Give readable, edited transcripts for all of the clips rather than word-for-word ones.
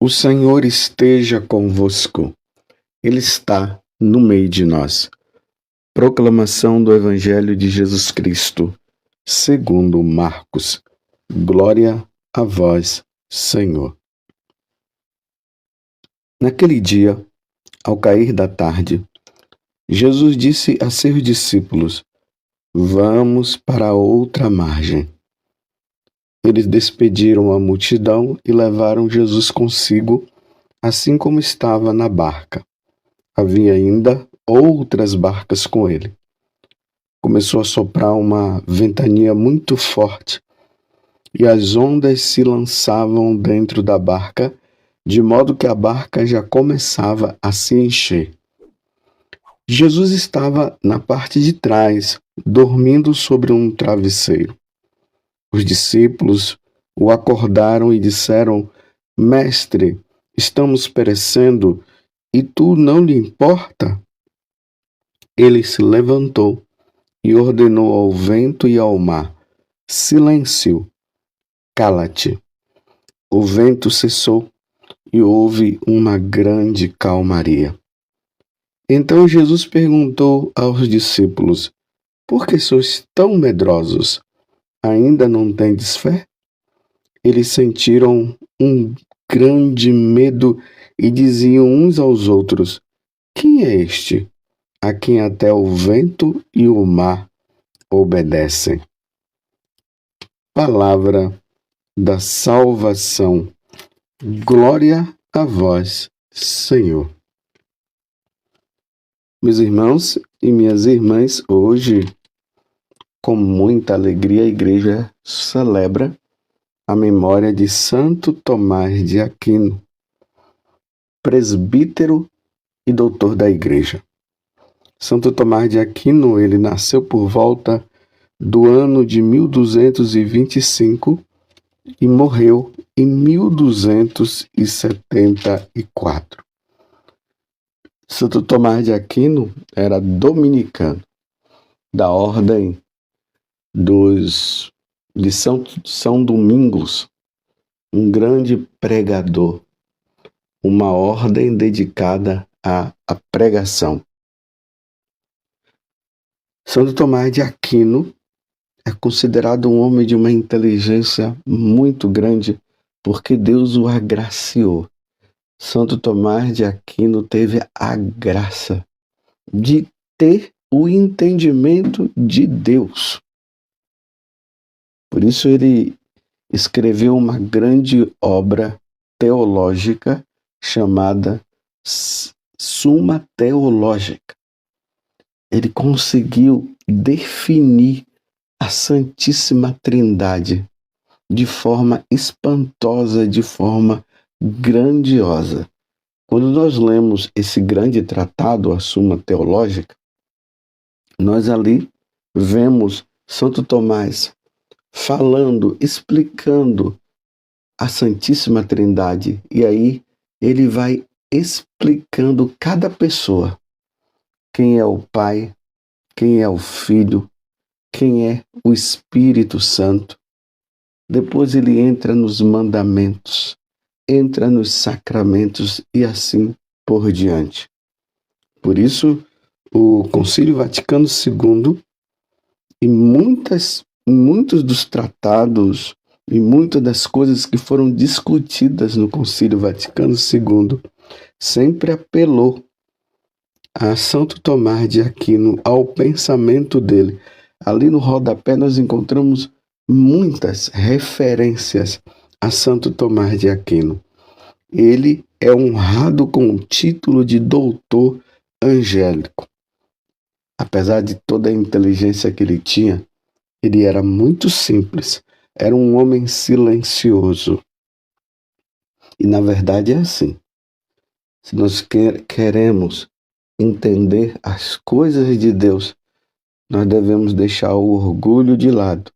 O Senhor esteja convosco. Ele está no meio de nós. Proclamação do Evangelho de Jesus Cristo, segundo Marcos. Glória a vós, Senhor. Naquele dia, ao cair da tarde, Jesus disse a seus discípulos: Vamos para a outra margem. Eles despediram a multidão e levaram Jesus consigo, assim como estava na barca. Havia ainda outras barcas com ele. Começou a soprar uma ventania muito forte, e as ondas se lançavam dentro da barca, de modo que a barca já começava a se encher. Jesus estava na parte de trás, dormindo sobre um travesseiro. Os discípulos o acordaram e disseram: Mestre, estamos perecendo, e tu não lhe importa? Ele se levantou e ordenou ao vento e ao mar: Silêncio, cala-te. O vento cessou e houve uma grande calmaria. Então Jesus perguntou aos discípulos: Por que sois tão medrosos? Ainda não tendes fé? Eles sentiram um grande medo e diziam uns aos outros: Quem é este, a quem até o vento e o mar obedecem? Palavra da salvação. Glória a vós, Senhor. Meus irmãos e minhas irmãs, hoje, com muita alegria, a igreja celebra a memória de Santo Tomás de Aquino, presbítero e doutor da igreja. Santo Tomás de Aquino, ele nasceu por volta do ano de 1225 e morreu em 1274. Santo Tomás de Aquino era dominicano, da ordem de São Domingos, um grande pregador, uma ordem dedicada à pregação. Santo Tomás de Aquino é considerado um homem de uma inteligência muito grande, porque Deus o agraciou. Santo Tomás de Aquino teve a graça de ter o entendimento de Deus. Por isso ele escreveu uma grande obra teológica chamada Suma Teológica. Ele conseguiu definir a Santíssima Trindade de forma espantosa, de forma grandiosa. Quando nós lemos esse grande tratado, a Suma Teológica, nós ali vemos Santo Tomás falando, explicando a Santíssima Trindade. E aí ele vai explicando cada pessoa. Quem é o Pai, quem é o Filho, quem é o Espírito Santo. Depois ele entra nos mandamentos, entra nos sacramentos e assim por diante. Por isso, o Concílio Vaticano II e muitos dos tratados e muitas das coisas que foram discutidas no Concílio Vaticano II sempre apelou a Santo Tomás de Aquino, ao pensamento dele. Ali no rodapé nós encontramos muitas referências a Santo Tomás de Aquino. Ele é honrado com o título de doutor angélico. Apesar de toda a inteligência que ele tinha, ele era muito simples, era um homem silencioso. E na verdade é assim. Se nós queremos entender as coisas de Deus, nós devemos deixar o orgulho de lado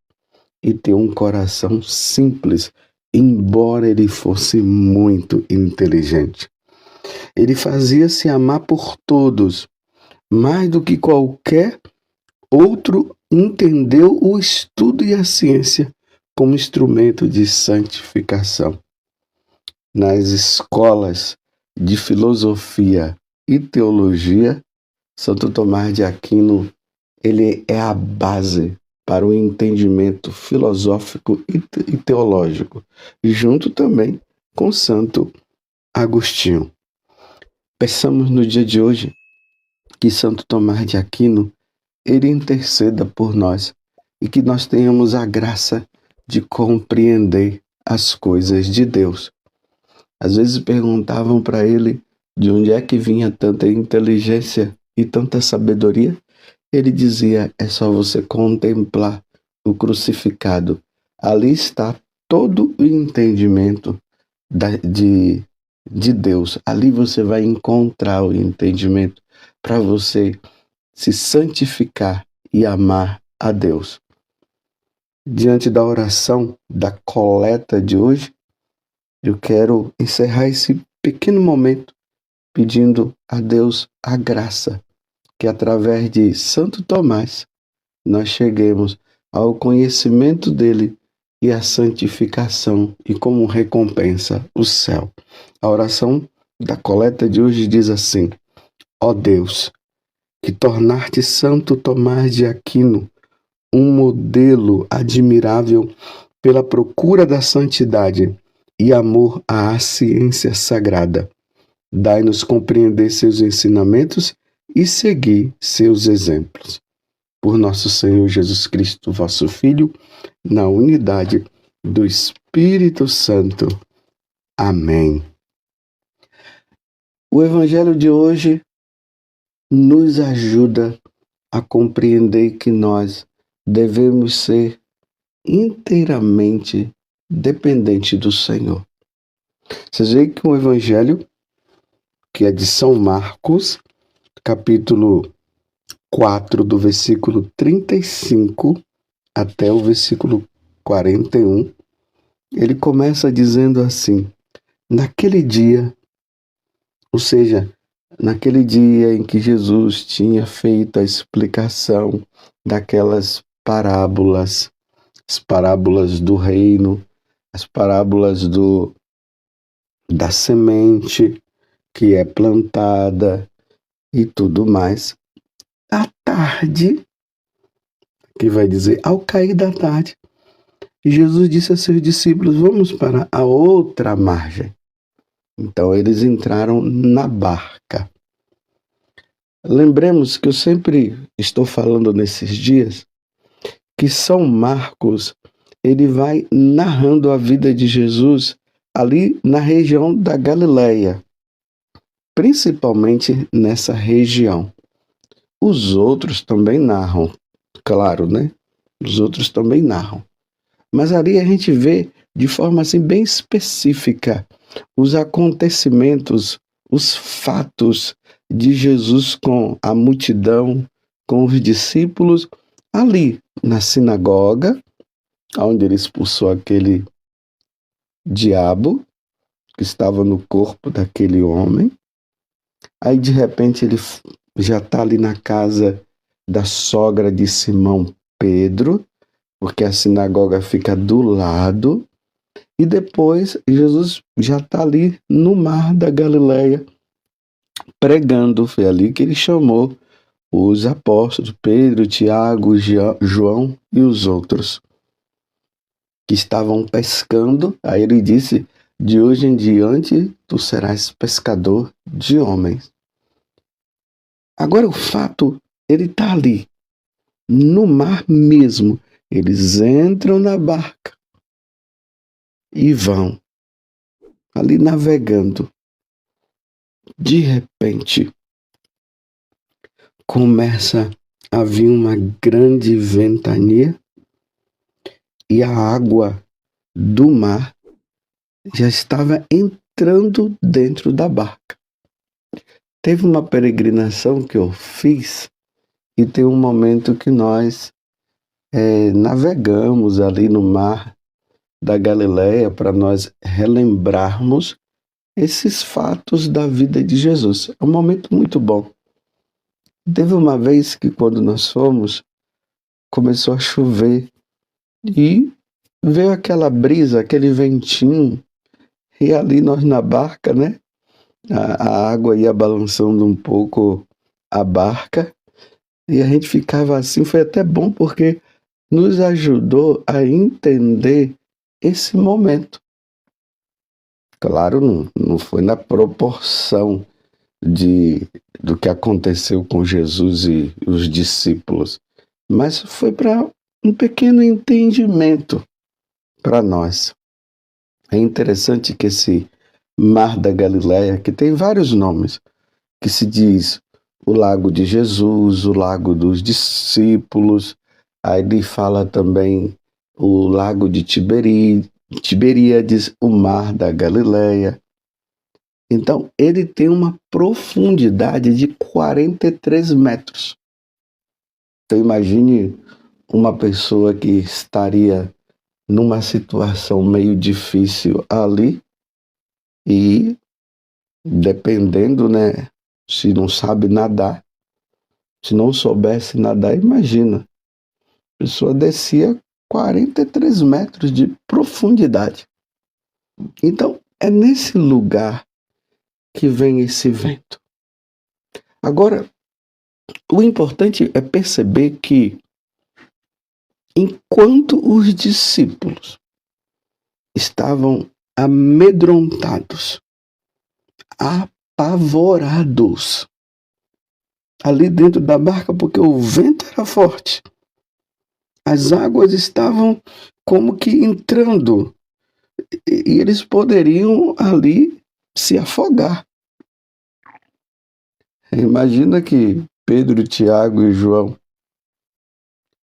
e ter um coração simples, embora ele fosse muito inteligente. Ele fazia-se amar por todos, mais do que qualquer outro. Entendeu o estudo e a ciência como instrumento de santificação. nas escolas de filosofia e teologia, Santo Tomás de Aquino, ele é a base para o entendimento filosófico e teológico, junto também com Santo Agostinho. Peçamos no dia de hoje que Santo Tomás de Aquino, ele interceda por nós e que nós tenhamos a graça de compreender as coisas de Deus. Às vezes perguntavam para ele de onde é que vinha tanta inteligência e tanta sabedoria. Ele dizia, é só você contemplar o crucificado. Ali está todo o entendimento de Deus. Ali você vai encontrar o entendimento para você se santificar e amar a Deus. Diante da oração da coleta de hoje, eu quero encerrar esse pequeno momento pedindo a Deus a graça que através de Santo Tomás nós cheguemos ao conhecimento dele e à santificação e como recompensa o céu. A oração da coleta de hoje diz assim: ó Deus, que tornaste Santo Tomás de Aquino um modelo admirável pela procura da santidade e amor à ciência sagrada. Dai-nos compreender seus ensinamentos e seguir seus exemplos. Por nosso Senhor Jesus Cristo, vosso Filho, na unidade do Espírito Santo. Amém. O Evangelho de hoje nos ajuda a compreender que nós devemos ser inteiramente dependentes do Senhor. Vocês veem que o Evangelho, que é de São Marcos, capítulo 4, do versículo 35 até o versículo 41, ele começa dizendo assim: naquele dia, ou seja, naquele dia em que Jesus tinha feito a explicação daquelas parábolas, as parábolas do reino, as parábolas da semente que é plantada e tudo mais. À tarde, que vai dizer, ao cair da tarde, Jesus disse a seus discípulos, vamos para a outra margem. Então eles entraram na barca. Lembremos que eu sempre estou falando nesses dias que São Marcos, ele vai narrando a vida de Jesus ali na região da Galileia, principalmente nessa região. Os outros também narram, claro, né? Os outros também narram. Mas ali a gente vê de forma assim bem específica os acontecimentos, os fatos de Jesus com a multidão, com os discípulos, ali na sinagoga, onde ele expulsou aquele diabo que estava no corpo daquele homem. Aí de repente ele já está ali na casa da sogra de Simão Pedro, porque a sinagoga fica do lado. E depois Jesus já está ali no mar da Galileia pregando. Foi ali que ele chamou os apóstolos, Pedro, Tiago, João e os outros que estavam pescando. Aí ele disse, de hoje em diante tu serás pescador de homens. Agora o fato, ele está ali, no mar mesmo. Eles entram na barca e vão ali navegando. De repente, começa a vir uma grande ventania e a água do mar já estava entrando dentro da barca. Teve uma peregrinação que eu fiz e tem um momento que nós navegamos ali no mar da Galileia para nós relembrarmos esses fatos da vida de Jesus. É um momento muito bom. Teve uma vez que quando nós fomos, começou a chover e veio aquela brisa, aquele ventinho, E ali nós na barca, né? A água ia balançando um pouco a barca e a gente ficava assim. Foi até bom porque nos ajudou a entender esse momento. Claro, não foi na proporção do que aconteceu com Jesus e os discípulos, mas foi para um pequeno entendimento para nós. É interessante que esse Mar da Galileia, que tem vários nomes, que se diz o Lago de Jesus, o Lago dos Discípulos, aí ele fala também o Lago de Tiberíades, o Mar da Galileia. Então, ele tem uma profundidade de 43 metros. Então, imagine uma pessoa que estaria numa situação meio difícil ali e, dependendo, né, se não sabe nadar, se não soubesse nadar, imagina, a pessoa descia 43 metros de profundidade. Então, é nesse lugar que vem esse vento. Agora, o importante é perceber que, enquanto os discípulos estavam amedrontados, apavorados, ali dentro da barca, porque o vento era forte, as águas estavam como que entrando, e eles poderiam ali se afogar. Imagina que Pedro, Tiago e João,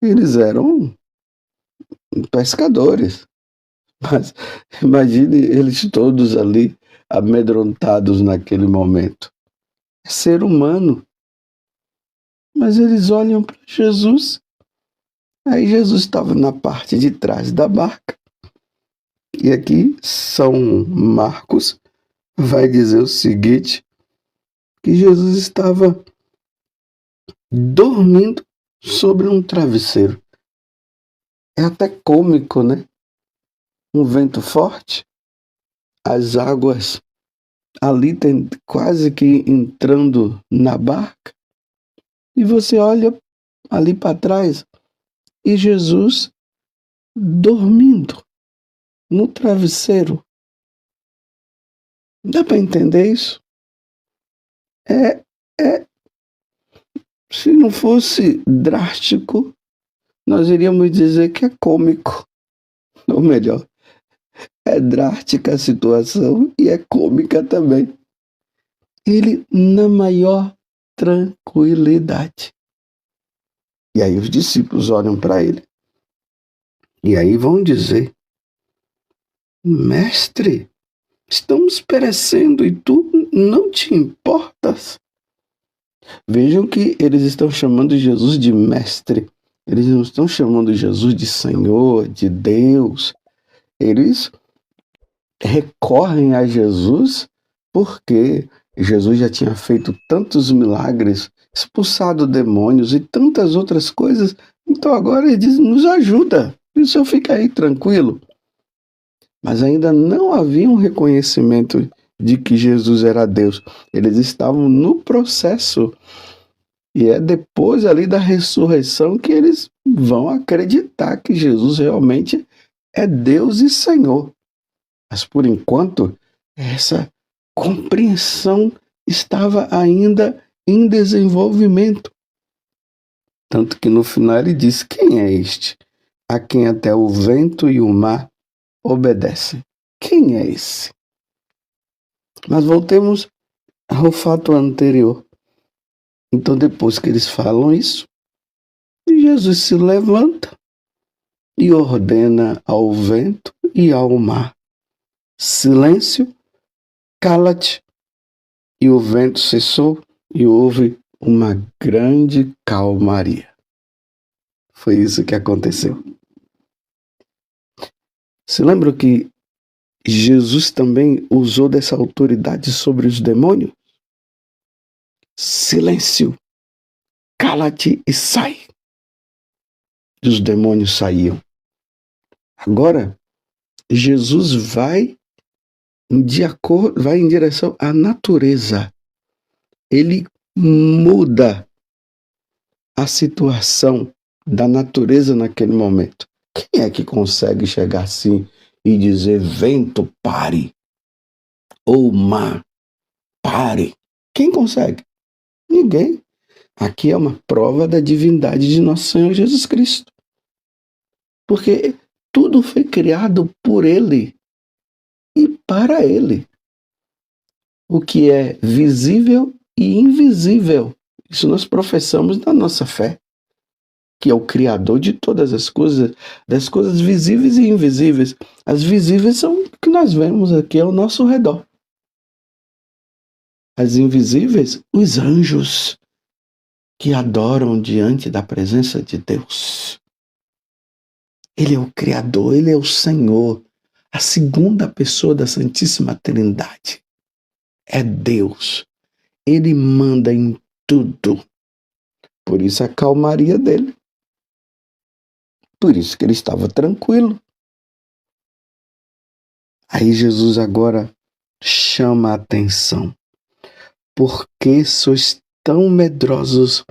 eles eram pescadores, mas imagine eles todos ali amedrontados naquele momento. É ser humano, mas eles olham para Jesus. Aí Jesus estava na parte de trás da barca. E aqui São Marcos vai dizer o seguinte, que Jesus estava dormindo sobre um travesseiro. É até cômico, né? Um vento forte, as águas ali quase que entrando na barca, e você olha ali para trás e Jesus dormindo no travesseiro. Dá para entender isso? Se não fosse drástico, nós iríamos dizer que é cômico. Ou melhor, é drástica a situação e é cômica também. Ele na maior tranquilidade. E aí os discípulos olham para ele. E aí vão dizer: Mestre, estamos perecendo e tu não te importas? Vejam que eles estão chamando Jesus de mestre. Eles não estão chamando Jesus de Senhor, de Deus. Eles recorrem a Jesus porque Jesus já tinha feito tantos milagres, expulsado demônios e tantas outras coisas. Então agora ele diz, nos ajuda. E o senhor fica aí tranquilo. Mas ainda não havia um reconhecimento de que Jesus era Deus. Eles estavam no processo. E é depois ali da ressurreição que eles vão acreditar que Jesus realmente é Deus e Senhor. Mas por enquanto, essa compreensão estava ainda em desenvolvimento. Tanto que no final ele diz: quem é este, a quem até o vento e o mar obedecem? Quem é esse? Mas voltemos ao fato anterior. Então, depois que eles falam isso, Jesus se levanta e ordena ao vento e ao mar: silêncio, cala-te. E o vento cessou e houve uma grande calmaria. Foi isso que aconteceu. Se lembra que Jesus também usou dessa autoridade sobre os demônios? Silêncio, cala-te e sai. E os demônios saíam. Agora, Jesus vai vai em direção à natureza. Ele muda a situação da natureza naquele momento. Quem é que consegue chegar assim e dizer: vento, pare, ou mar, pare? Quem consegue? Ninguém. Aqui é uma prova da divindade de nosso Senhor Jesus Cristo. Porque tudo foi criado por Ele e para Ele. O que é visível e invisível. Isso nós professamos na nossa fé. Que é o Criador de todas as coisas, das coisas visíveis e invisíveis. As visíveis são o que nós vemos aqui ao nosso redor. As invisíveis, os anjos que adoram diante da presença de Deus. Ele é o Criador, Ele é o Senhor, a segunda pessoa da Santíssima Trindade. É Deus. Ele manda em tudo. Por isso a calmaria dele. Por isso que ele estava tranquilo. Aí Jesus agora chama a atenção. Por que sois tão medrosos?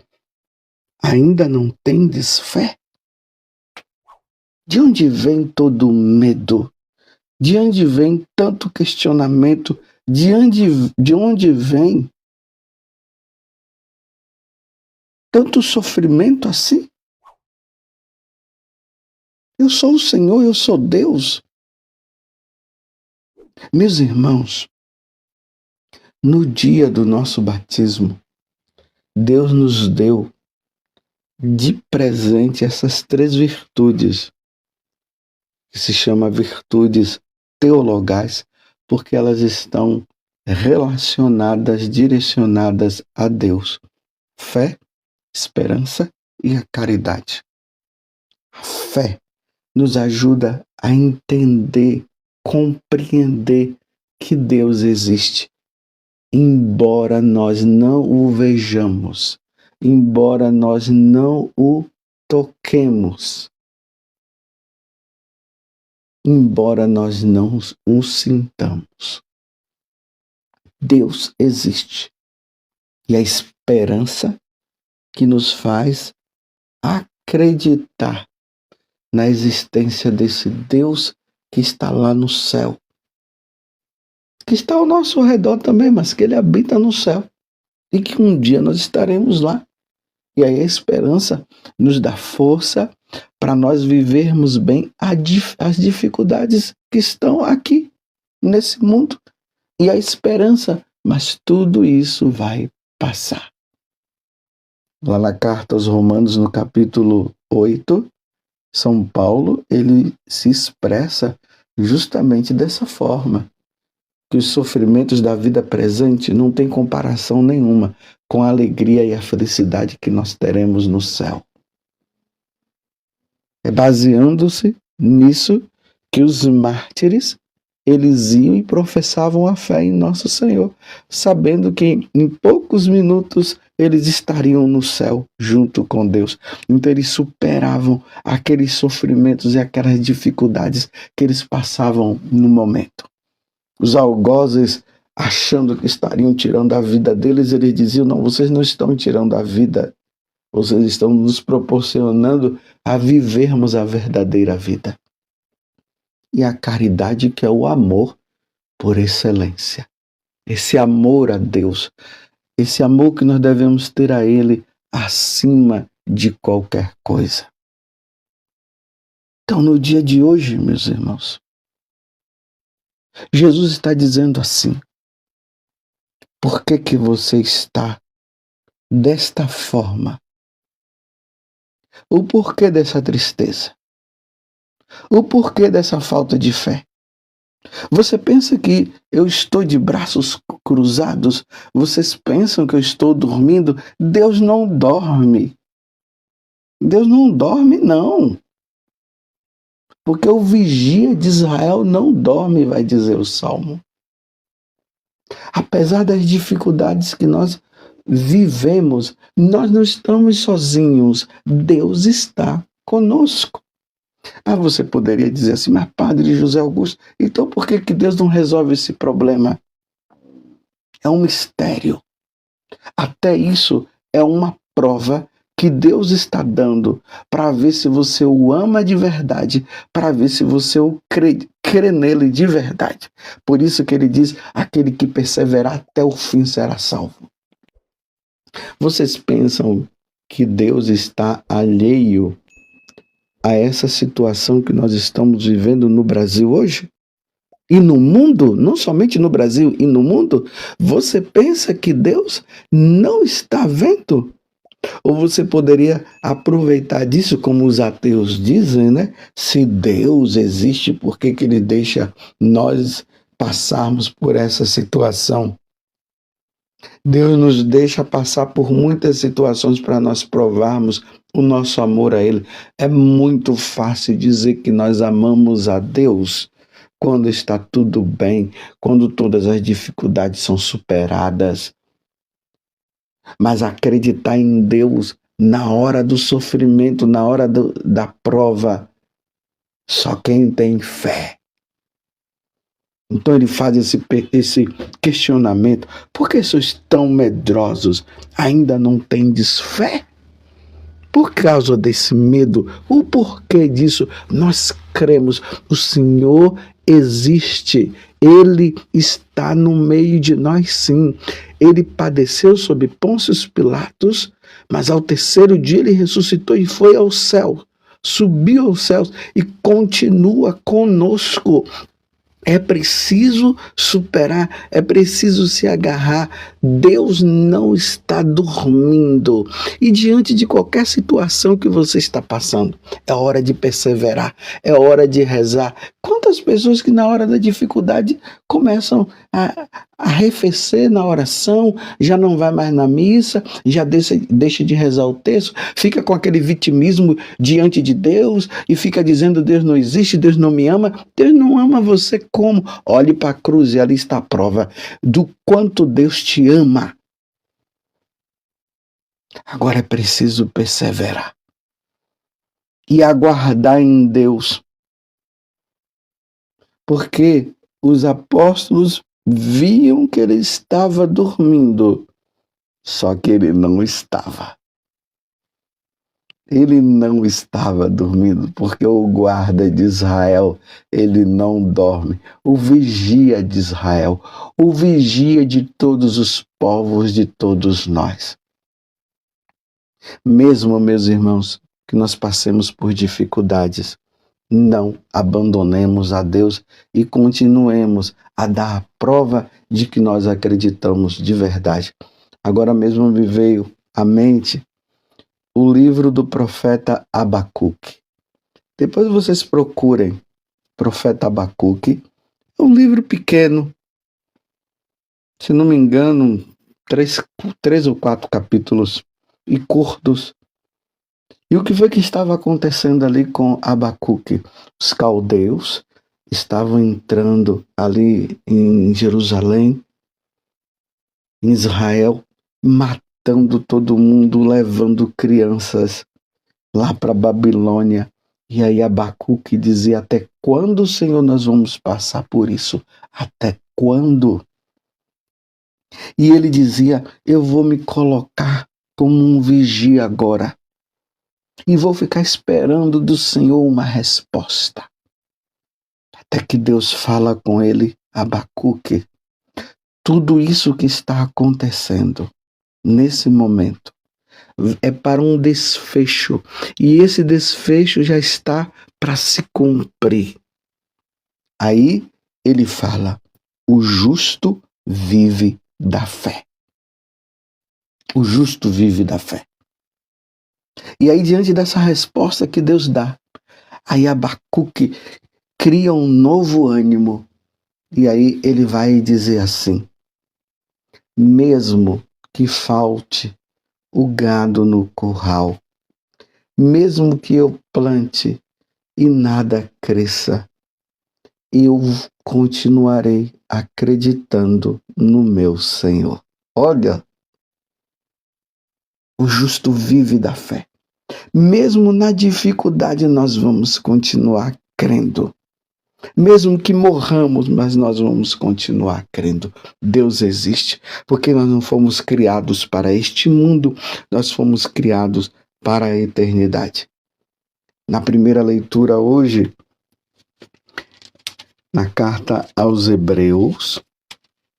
Ainda não tendes fé? De onde vem todo o medo? De onde vem tanto questionamento? De onde vem tanto sofrimento assim? Eu sou o Senhor, eu sou Deus. Meus irmãos, no dia do nosso batismo, Deus nos deu de presente essas 3 virtudes, que se chama virtudes teologais, porque elas estão relacionadas, direcionadas a Deus. Fé, esperança e a caridade. A fé nos ajuda a entender, compreender que Deus existe, embora nós não o vejamos, embora nós não o toquemos, embora nós não o sintamos. Deus existe. E a esperança que nos faz acreditar na existência desse Deus que está lá no céu, que está ao nosso redor também, mas que Ele habita no céu e que um dia nós estaremos lá. E aí a esperança nos dá força para nós vivermos bem as dificuldades que estão aqui nesse mundo. E a esperança, mas tudo isso vai passar. Lá na carta aos Romanos, no capítulo 8, São Paulo, ele se expressa justamente dessa forma, que os sofrimentos da vida presente não têm comparação nenhuma com a alegria e a felicidade que nós teremos no céu. É baseando-se nisso que os mártires, eles iam e professavam a fé em nosso Senhor, sabendo que em poucos minutos eles estariam no céu junto com Deus. Então eles superavam aqueles sofrimentos e aquelas dificuldades que eles passavam no momento. Os algozes, achando que estariam tirando a vida deles, eles diziam: não, vocês não estão tirando a vida, vocês estão nos proporcionando a vivermos a verdadeira vida. E a caridade, que é o amor por excelência. Esse amor a Deus, esse amor que nós devemos ter a Ele acima de qualquer coisa. Então, no dia de hoje, meus irmãos, Jesus está dizendo assim: por que você está desta forma? O porquê dessa tristeza? O porquê dessa falta de fé? Você pensa que eu estou de braços cruzados? Vocês pensam que eu estou dormindo? Deus não dorme. Deus não dorme, não. Porque o vigia de Israel não dorme, vai dizer o Salmo. Apesar das dificuldades que nós vivemos, nós não estamos sozinhos. Deus está conosco. Ah, você poderia dizer assim, mas Padre José Augusto, então por que Deus não resolve esse problema? É um mistério. Até isso é uma prova que Deus está dando para ver se você o ama de verdade, para ver se você o crê nele de verdade. Por isso que ele diz, aquele que perseverar até o fim será salvo. Vocês pensam que Deus está alheio a essa situação que nós estamos vivendo no Brasil hoje? E no mundo, não somente no Brasil, e no mundo, você pensa que Deus não está vendo? Ou você poderia aproveitar disso, como os ateus dizem, né? Se Deus existe, por que ele deixa nós passarmos por essa situação? Deus nos deixa passar por muitas situações para nós provarmos o nosso amor a Ele. É muito fácil dizer que nós amamos a Deus quando está tudo bem, quando todas as dificuldades são superadas. Mas acreditar em Deus na hora do sofrimento, na hora da prova, só quem tem fé. Então ele faz esse questionamento. Por que sois tão medrosos? Ainda não tendes fé? Por causa desse medo, o porquê disso, nós cremos, o Senhor existe, Ele está no meio de nós sim. Ele padeceu sob Pôncio Pilatos, mas ao terceiro dia ele ressuscitou e foi ao céu, subiu aos céus e continua conosco. É preciso superar, é preciso se agarrar. Deus não está dormindo. E diante de qualquer situação que você está passando, é hora de perseverar, é hora de rezar. Quantas pessoas que na hora da dificuldade começam a arrefecer na oração, já não vai mais na missa, já deixa de rezar o texto, fica com aquele vitimismo diante de Deus e fica dizendo Deus não existe, Deus não me ama. Deus não ama você como? Olhe para a cruz e ali está a prova do quanto Deus te ama. Agora é preciso perseverar e aguardar em Deus, porque os apóstolos viam que ele estava dormindo, só que ele não estava. Ele não estava dormindo, porque o guarda de Israel, ele não dorme. O vigia de Israel, o vigia de todos os povos, de todos nós. Mesmo, meus irmãos, que nós passemos por dificuldades, não abandonemos a Deus e continuemos a dar a prova de que nós acreditamos de verdade. Agora mesmo me veio à mente o livro do profeta Abacuque. Depois vocês procurem profeta Abacuque. É um livro pequeno, se não me engano, três ou quatro capítulos e curtos. E o que foi que estava acontecendo ali com Abacuque? Os caldeus estavam entrando ali em Jerusalém, em Israel, matando todo mundo, levando crianças lá para Babilônia. E aí Abacuque dizia, até quando, Senhor, nós vamos passar por isso? Até quando? E ele dizia, eu vou me colocar como um vigia agora. E vou ficar esperando do Senhor uma resposta. Até que Deus fala com ele, Abacuque, tudo isso que está acontecendo nesse momento é para um desfecho. E esse desfecho já está para se cumprir. Aí ele fala, o justo vive da fé. O justo vive da fé. E aí, diante dessa resposta que Deus dá, aí Abacuque cria um novo ânimo. E aí ele vai dizer assim, mesmo que falte o gado no curral, mesmo que eu plante e nada cresça, eu continuarei acreditando no meu Senhor. Olha, o justo vive da fé. Mesmo na dificuldade, nós vamos continuar crendo. Mesmo que morramos, mas nós vamos continuar crendo. Deus existe, porque nós não fomos criados para este mundo, nós fomos criados para a eternidade. Na primeira leitura hoje, na carta aos Hebreus,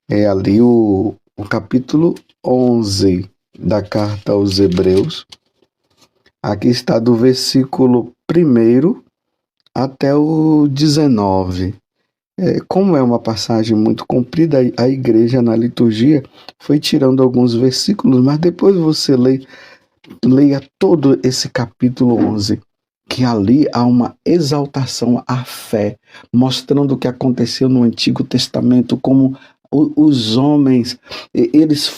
é ali o capítulo 11 da carta aos Hebreus. Aqui está do versículo 1 até o 19. Como é uma passagem muito comprida, a igreja na liturgia foi tirando alguns versículos, mas depois você leia todo esse capítulo 11, que ali há uma exaltação à fé, mostrando o que aconteceu no Antigo Testamento, como os homens, eles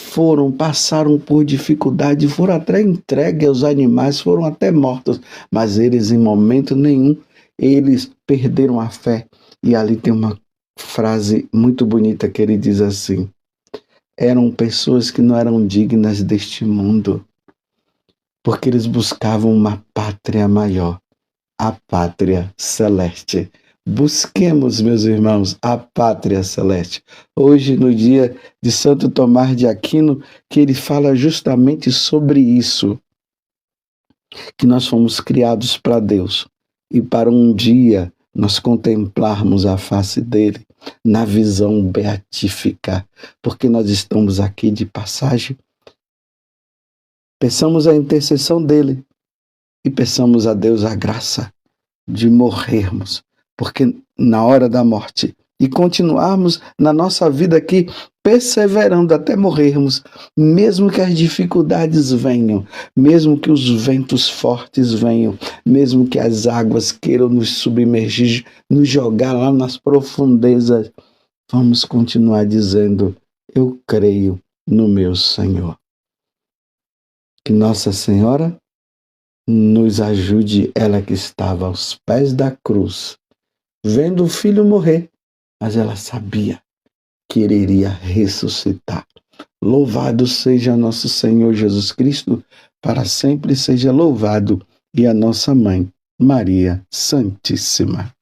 passaram por dificuldade, foram até entregues aos animais, foram até mortos, mas eles em momento nenhum, eles perderam a fé. E ali tem uma frase muito bonita que ele diz assim: eram pessoas que não eram dignas deste mundo, porque eles buscavam uma pátria maior, a pátria celeste. Busquemos, meus irmãos, a pátria celeste. Hoje, no dia de Santo Tomás de Aquino, que ele fala justamente sobre isso, que nós fomos criados para Deus e para um dia nós contemplarmos a face dele na visão beatífica, porque nós estamos aqui de passagem. Peçamos a intercessão dele e peçamos a Deus a graça de morrermos, porque na hora da morte, e continuarmos na nossa vida aqui, perseverando até morrermos, mesmo que as dificuldades venham, mesmo que os ventos fortes venham, mesmo que as águas queiram nos submergir, nos jogar lá nas profundezas, vamos continuar dizendo: eu creio no meu Senhor. Que Nossa Senhora nos ajude, ela que estava aos pés da cruz, vendo o filho morrer, mas ela sabia que ele iria ressuscitar. Louvado seja nosso Senhor Jesus Cristo, para sempre seja louvado, e a nossa mãe, Maria Santíssima.